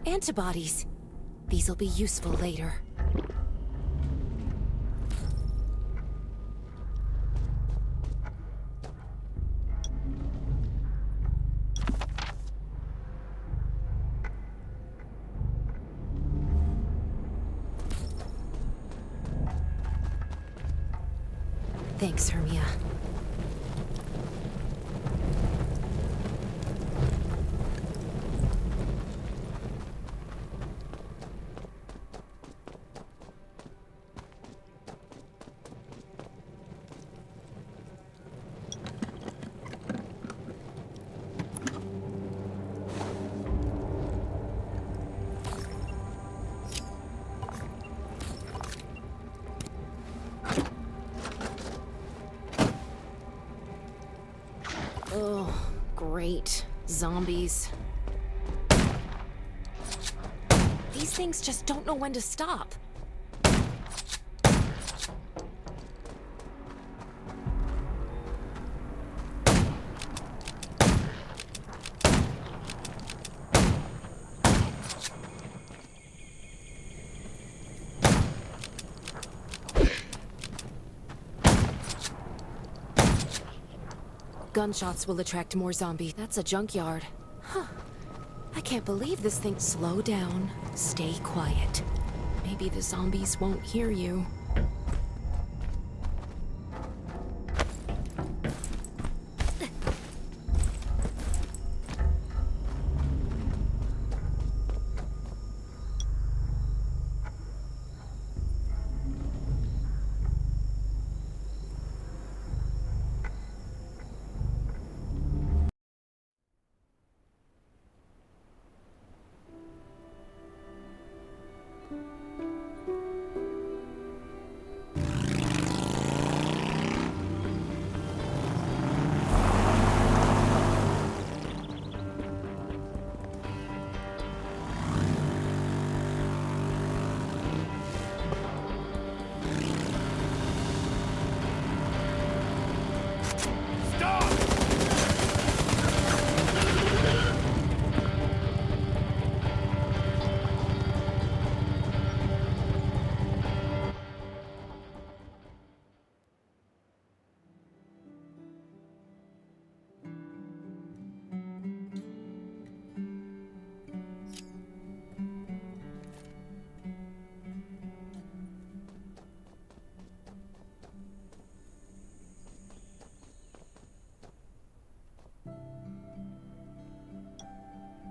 Antibodies. These'll be useful later. Thanks, Hermia. Oh, great. Zombies. These things just don't know when to stop. Gunshots will attract more zombies. That's a junkyard. Huh. I can't believe this thing. Slow down. Stay quiet. Maybe the zombies won't hear you.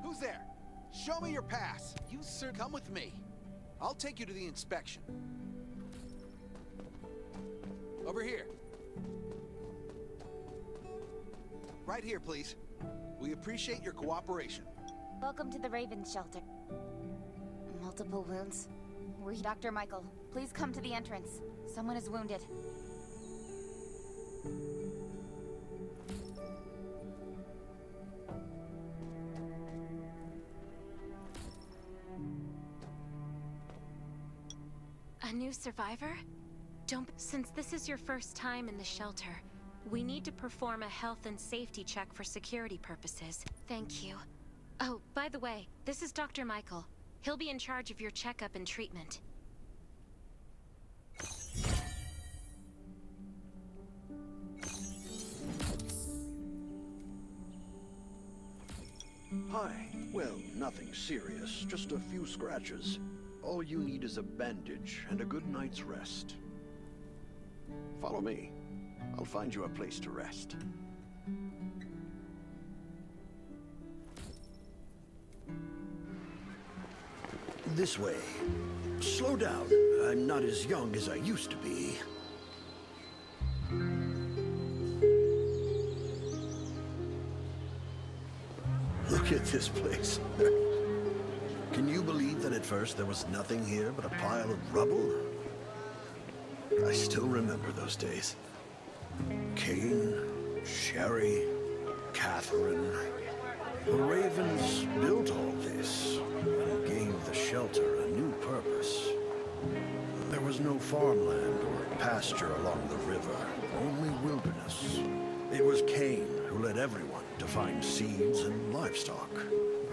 Who's there? Show me your pass. You, sir, come with me. I'll take you to the inspection. Over here. Right here, please. We appreciate your cooperation. Welcome to the Raven Shelter. Multiple wounds. Dr. Michael, please come to the entrance. Someone is wounded. A new survivor? Since this is your first time in the shelter, we need to perform a health and safety check for security purposes. Thank you. Oh, by the way, this is Dr. Michael. He'll be in charge of your checkup and treatment. Hi. Well, nothing serious, just a few scratches. All you need is a bandage and a good night's rest. Follow me. I'll find you a place to rest. This way. Slow down. I'm not as young as I used to be. Look at this place. Can you believe that at first there was nothing here but a pile of rubble? I still remember those days. Kane, Sherry, Catherine. The Ravens built all this and gave the shelter a new purpose. There was no farmland or pasture along the river, only wilderness. It was Kane who led everyone to find seeds and livestock.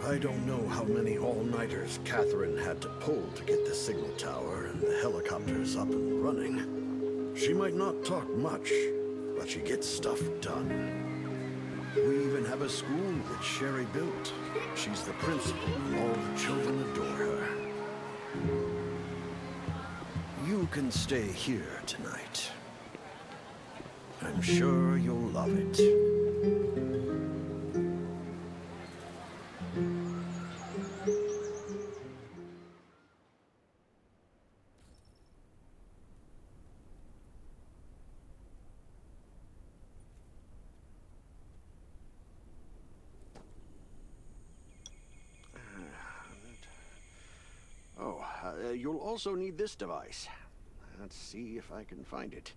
I don't know how many all-nighters Catherine had to pull to get the signal tower and the helicopters up and running. She might not talk much, but she gets stuff done. We even have a school that Sherry built. She's the principal, and all the children adore her. You can stay here tonight. I'm sure you'll love it. You'll also need this device. Let's see if I can find it.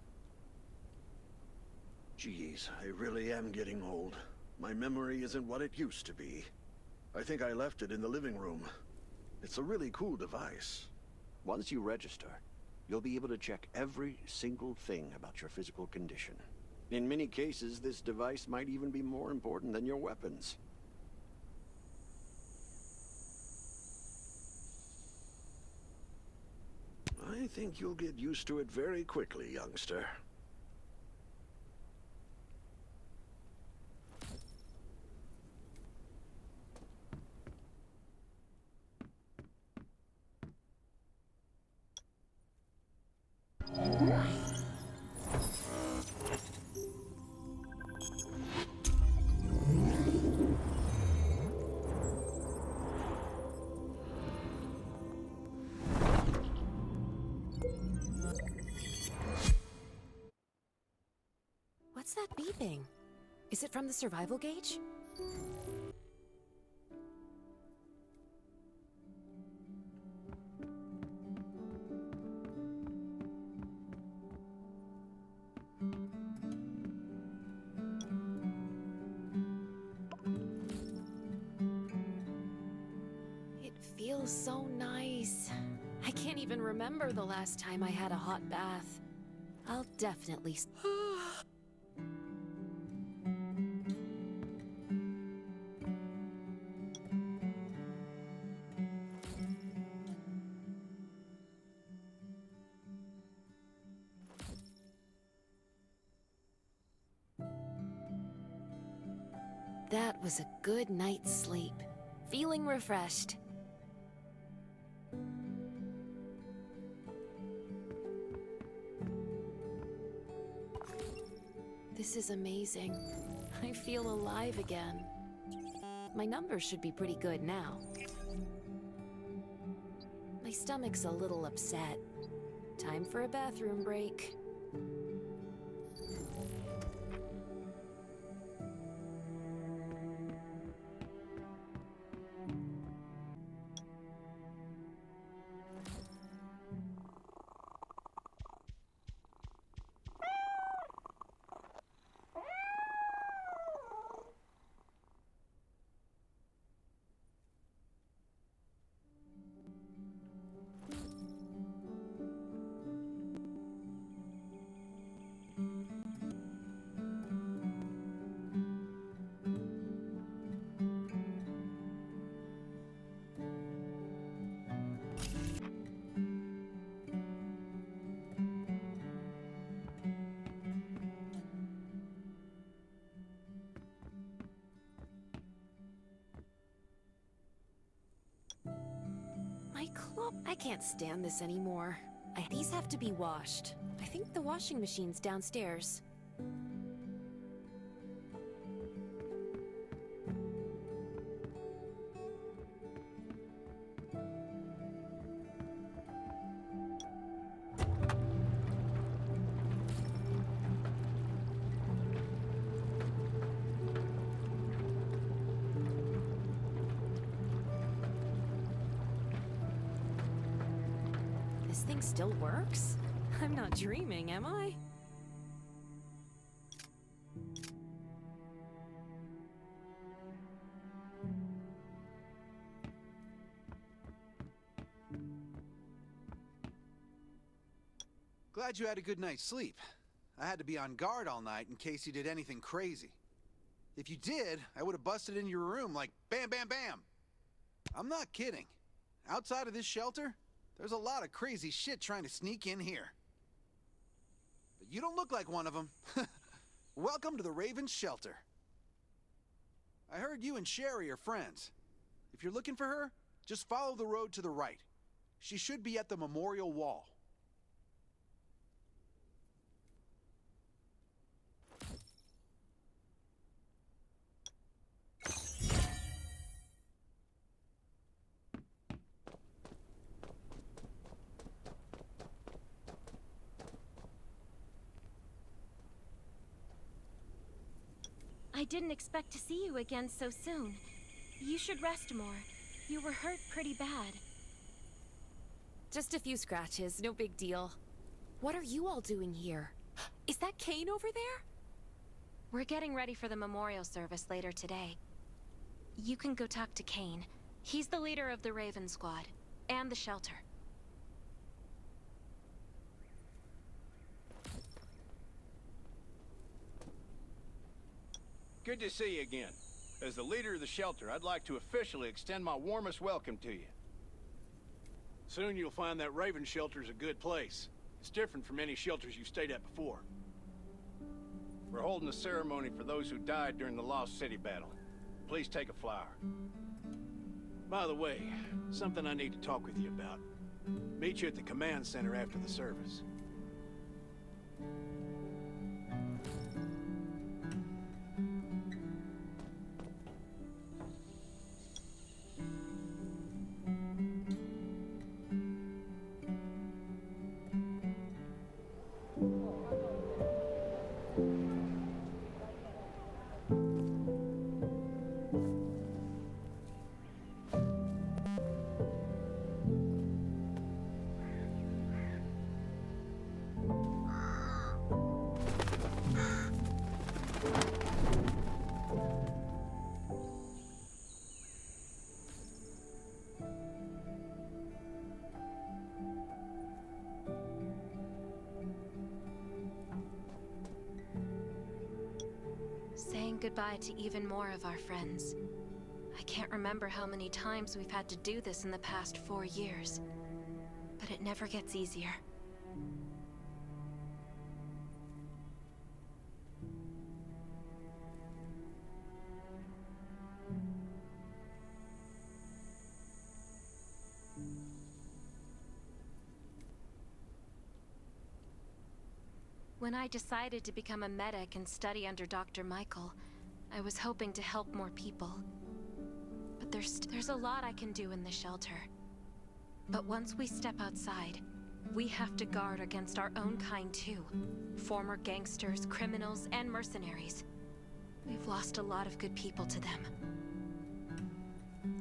Geez, I really am getting old. My memory isn't what it used to be. I think I left it in the living room. It's a really cool device. Once you register, you'll be able to check every single thing about your physical condition. In many cases, this device might even be more important than your weapons. I think you'll get used to it very quickly, youngster. What's that beeping? Is it from the survival gauge? It feels so nice. I can't even remember the last time I had a hot bath. I'll definitely... That was a good night's sleep. Feeling refreshed. This is amazing. I feel alive again. My numbers should be pretty good now. My stomach's a little upset. Time for a bathroom break. I can't stand this anymore. These have to be washed. I think the washing machine's downstairs. This thing still works? I'm not dreaming, am I? Glad you had a good night's sleep. I had to be on guard all night in case you did anything crazy. If you did, I would have busted into your room like bam, bam, bam. I'm not kidding. Outside of this shelter, there's a lot of crazy shit trying to sneak in here. But you don't look like one of them. Welcome to the Raven's shelter. I heard you and Sherry are friends. If you're looking for her, just follow the road to the right. She should be at the memorial wall. I didn't expect to see you again so soon. You should rest more. You were hurt pretty bad. Just a few scratches, no big deal. What are you all doing here? Is that Kane over there? We're getting ready for the memorial service later today. You can go talk to Kane. He's the leader of the Raven Squad, and the shelter. Good to see you again. As the leader of the shelter, I'd like to officially extend my warmest welcome to you. Soon you'll find that Raven shelter's a good place. It's different from any shelters you've stayed at before. We're holding a ceremony for those who died during the Lost City battle. Please take a flower. By the way, something I need to talk with you about. Meet you at the command center after the service. Saying goodbye to even more of our friends. I can't remember how many times we've had to do this in the past 4 years. But it never gets easier. When I decided to become a medic and study under Dr. Michael, I was hoping to help more people. But there's a lot I can do in the shelter. But once we step outside, we have to guard against our own kind too. Former gangsters, criminals, and mercenaries. We've lost a lot of good people to them.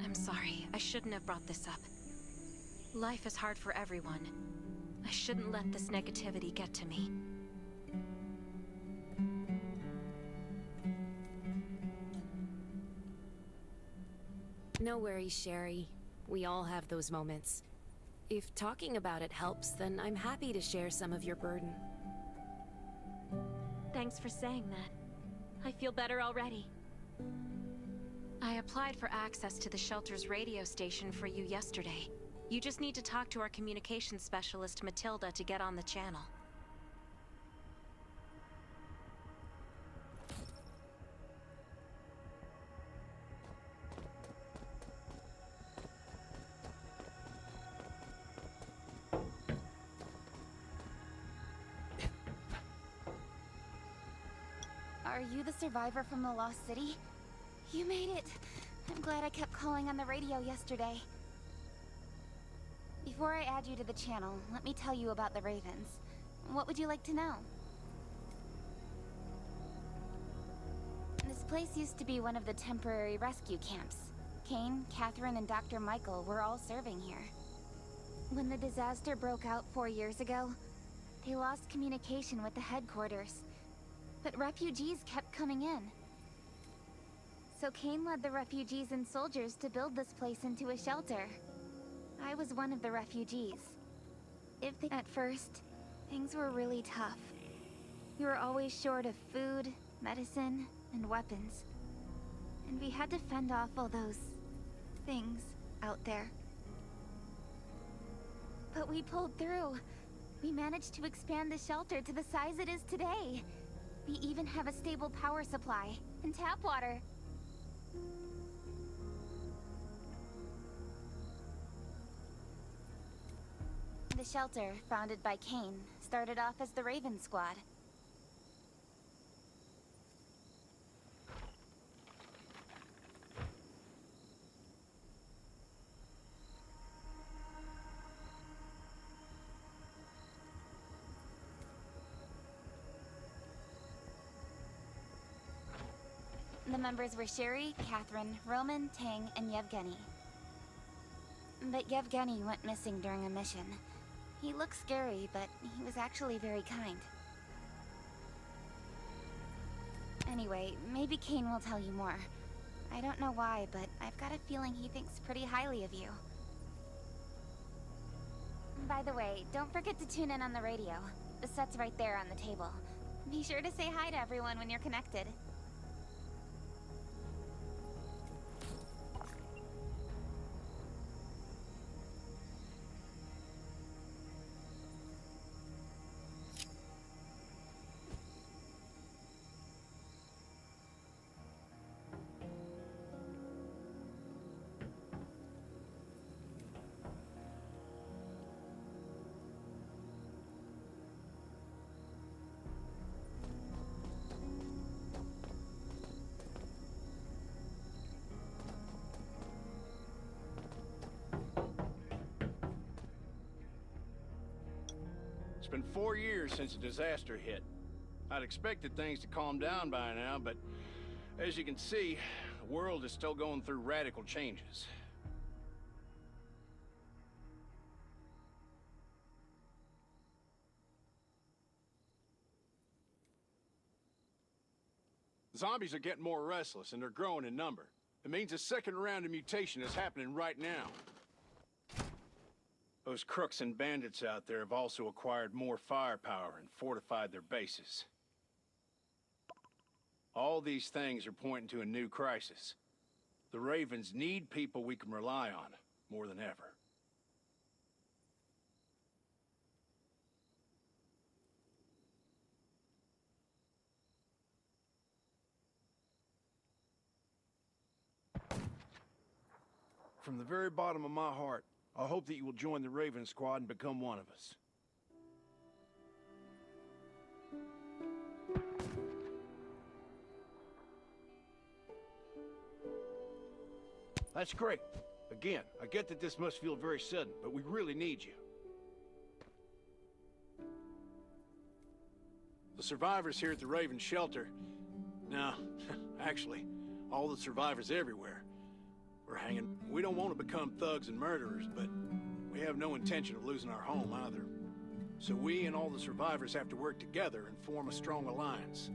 I'm sorry, I shouldn't have brought this up. Life is hard for everyone. I shouldn't let this negativity get to me. No worries, Sherry. We all have those moments. If talking about it helps, then I'm happy to share some of your burden. Thanks for saying that. I feel better already. I applied for access to the shelter's radio station for you yesterday. You just need to talk to our communications specialist, Matilda, to get on the channel. Are you the survivor from the Lost City? You made it. I'm glad I kept calling on the radio yesterday. Before I add you to the channel, let me tell you about the Ravens. What would you like to know? This place used to be one of the temporary rescue camps. Kane, Catherine, and Dr. Michael were all serving here. When the disaster broke out 4 years ago, they lost communication with the headquarters. But refugees kept coming in. So Kane led the refugees and soldiers to build this place into a shelter. I was one of the refugees. At first, things were really tough. We were always short of food, medicine, and weapons. And we had to fend off all those things out there. But we pulled through. We managed to expand the shelter to the size it is today. We even have a stable power supply and tap water. The shelter, founded by Kane, started off as the Raven Squad. The members were Sherry, Catherine, Roman, Tang, and Yevgeny. But Yevgeny went missing during a mission. He looked scary, but he was actually very kind. Anyway, maybe Kane will tell you more. I don't know why, but I've got a feeling he thinks pretty highly of you. By the way, don't forget to tune in on the radio. The set's right there on the table. Be sure to say hi to everyone when you're connected. It's been 4 years since the disaster hit. I'd expected things to calm down by now, but as you can see, the world is still going through radical changes. Zombies are getting more restless, and they're growing in number. It means a second round of mutation is happening right now. Those crooks and bandits out there have also acquired more firepower and fortified their bases. All these things are pointing to a new crisis. The Ravens need people we can rely on, more than ever. From the very bottom of my heart, I hope that you will join the Raven Squad and become one of us. That's great. Again, I get that this must feel very sudden, but we really need you. The survivors here at the Raven Shelter... No, actually, all the survivors everywhere. We're hanging. We don't want to become thugs and murderers, but we have no intention of losing our home either. So we and all the survivors have to work together and form a strong alliance.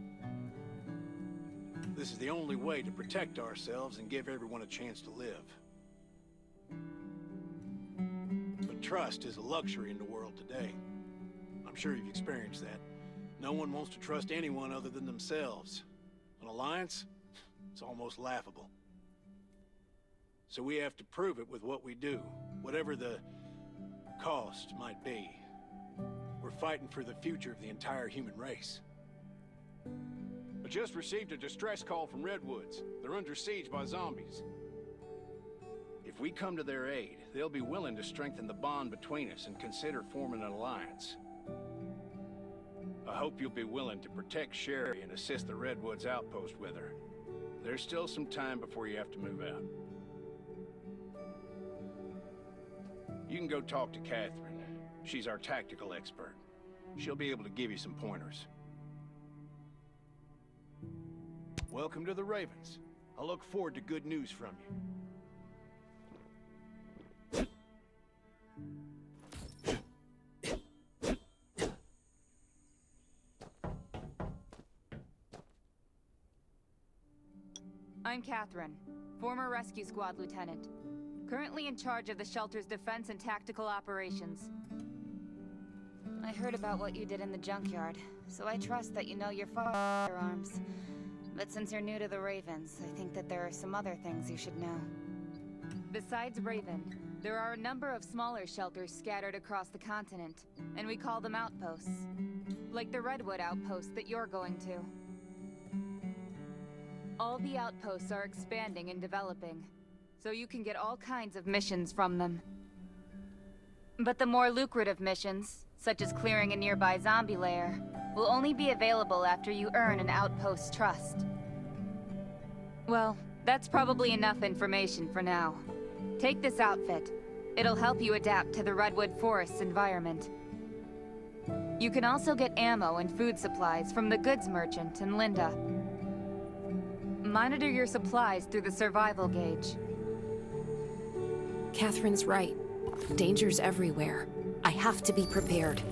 This is the only way to protect ourselves and give everyone a chance to live. But trust is a luxury in the world today. I'm sure you've experienced that. No one wants to trust anyone other than themselves. An alliance? It's almost laughable. So we have to prove it with what we do, whatever the cost might be. We're fighting for the future of the entire human race. I just received a distress call from Redwoods. They're under siege by zombies. If we come to their aid, they'll be willing to strengthen the bond between us and consider forming an alliance. I hope you'll be willing to protect Sherry and assist the Redwoods outpost with her. There's still some time before you have to move out. You can go talk to Catherine. She's our tactical expert. She'll be able to give you some pointers. Welcome to the Ravens. I look forward to good news from you. I'm Catherine, former rescue squad lieutenant. Currently in charge of the shelter's defense and tactical operations. I heard about what you did in the junkyard, so I trust that you know your firearms. But since you're new to the Ravens, I think that there are some other things you should know. Besides Raven, there are a number of smaller shelters scattered across the continent, and we call them outposts. Like the Redwood outpost that you're going to. All the outposts are expanding and developing, so you can get all kinds of missions from them. But the more lucrative missions, such as clearing a nearby zombie lair, will only be available after you earn an outpost's trust. Well, that's probably enough information for now. Take this outfit. It'll help you adapt to the Redwood Forest's environment. You can also get ammo and food supplies from the goods merchant in Linda. Monitor your supplies through the survival gauge. Catherine's right. Danger's everywhere. I have to be prepared.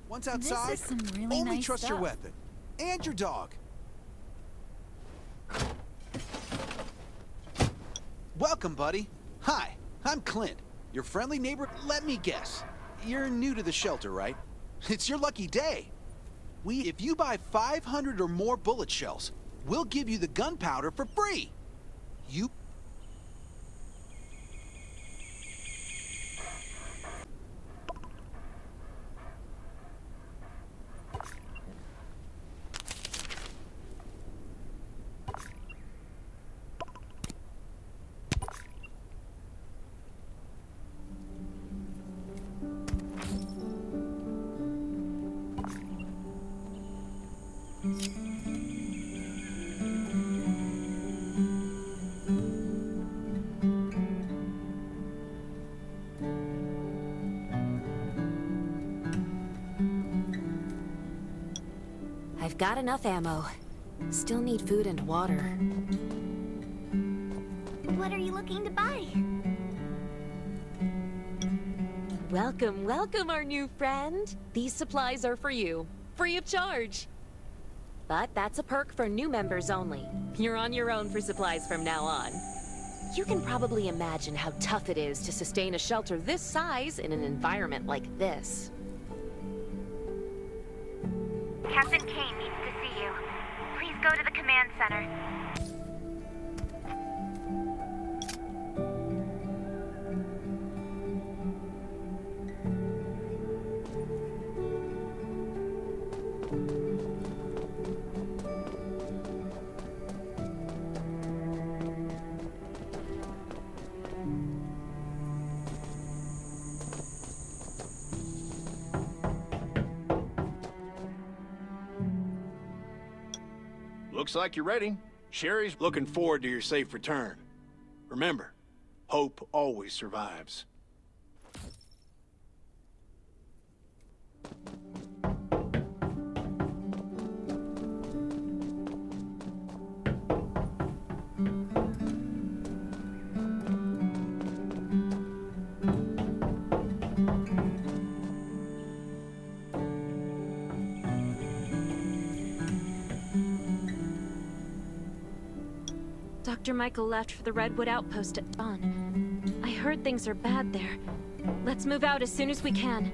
Once outside, This is some really only nice trust your stuff. weapon. And your dog. Welcome, buddy. Hi, I'm Clint, your friendly neighbor. Let me guess. You're new to the shelter, right? It's your lucky day. If you buy 500 or more bullet shells, we'll give you the gunpowder for free. You... I've got enough ammo. Still need food and water. What are you looking to buy? Welcome, welcome, our new friend. These supplies are for you, free of charge. But that's a perk for new members only. You're on your own for supplies from now on. You can probably imagine how tough it is to sustain a shelter this size in an environment like this. Captain Kane needs to see you. Please go to the command center. Looks like you're ready. Sherry's looking forward to your safe return. Remember, hope always survives. Dr. Michael left for the Redwood outpost at dawn. I heard things are bad there. Let's move out as soon as we can.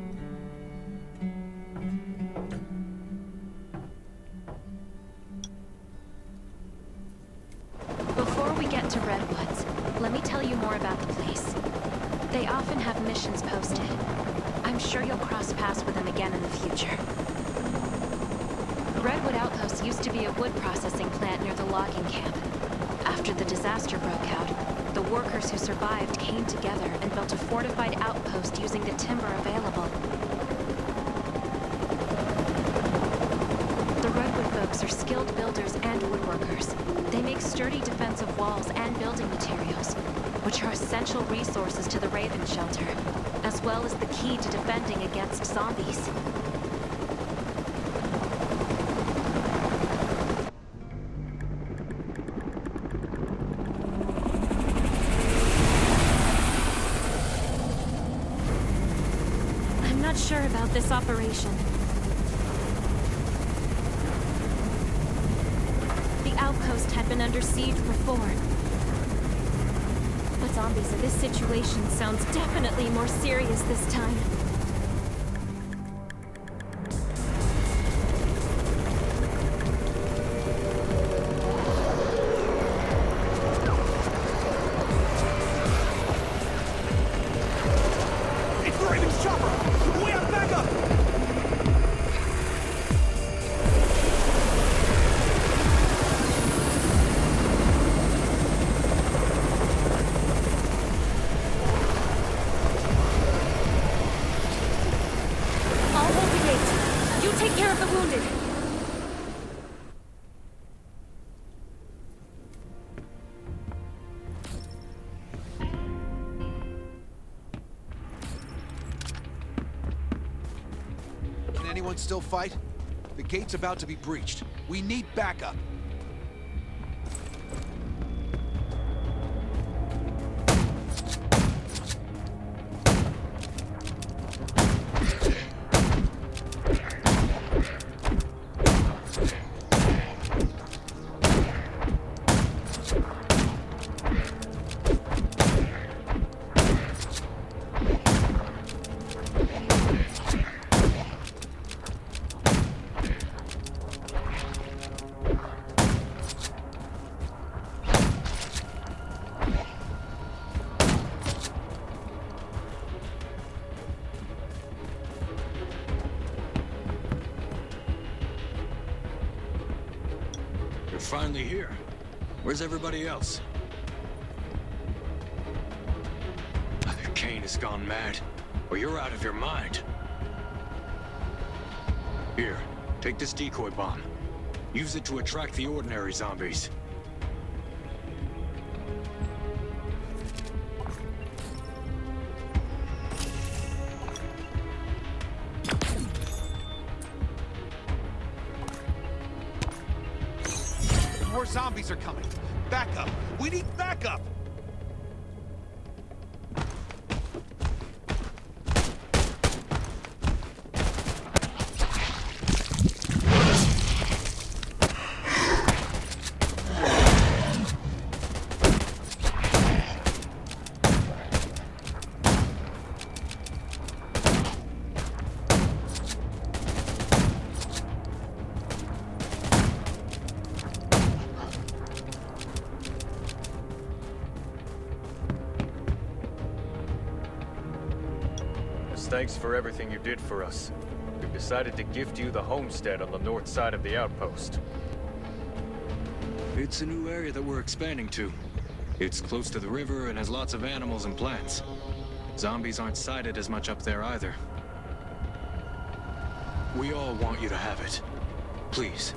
Before we get to Redwoods, let me tell you more about the place. They often have missions posted. I'm sure you'll cross paths with them again in the future. Redwood Outpost used to be a wood processing plant near the logging camp. After the disaster broke out, the workers who survived came together and built a fortified outpost using the timber available. The Redwood folks are skilled builders and woodworkers. They make sturdy defensive walls and building materials, which are essential resources to the Raven Shelter, as well as the key to defending against zombies. not sure about this operation. The outpost had been under siege before. But zombies in this situation sounds definitely more serious this time. Anyone still fight? The gate's about to be breached. We need backup. You're finally here. Where's everybody else? Either Kane has gone mad, or you're out of your mind. Here, take this decoy bomb. Use it to attract the ordinary zombies. More zombies are coming. Backup. We need backup. Thanks for everything you did for us. We've decided to gift you the homestead on the north side of the outpost. It's a new area that we're expanding to. It's close to the river and has lots of animals and plants. Zombies aren't sighted as much up there either. We all want you to have it. Please.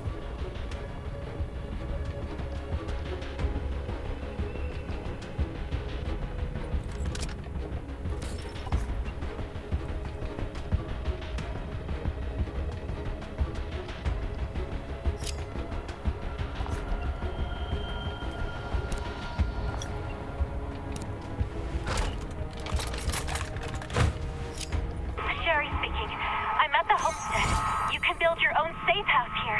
Sherry speaking. I'm at the homestead. You can build your own safe house here.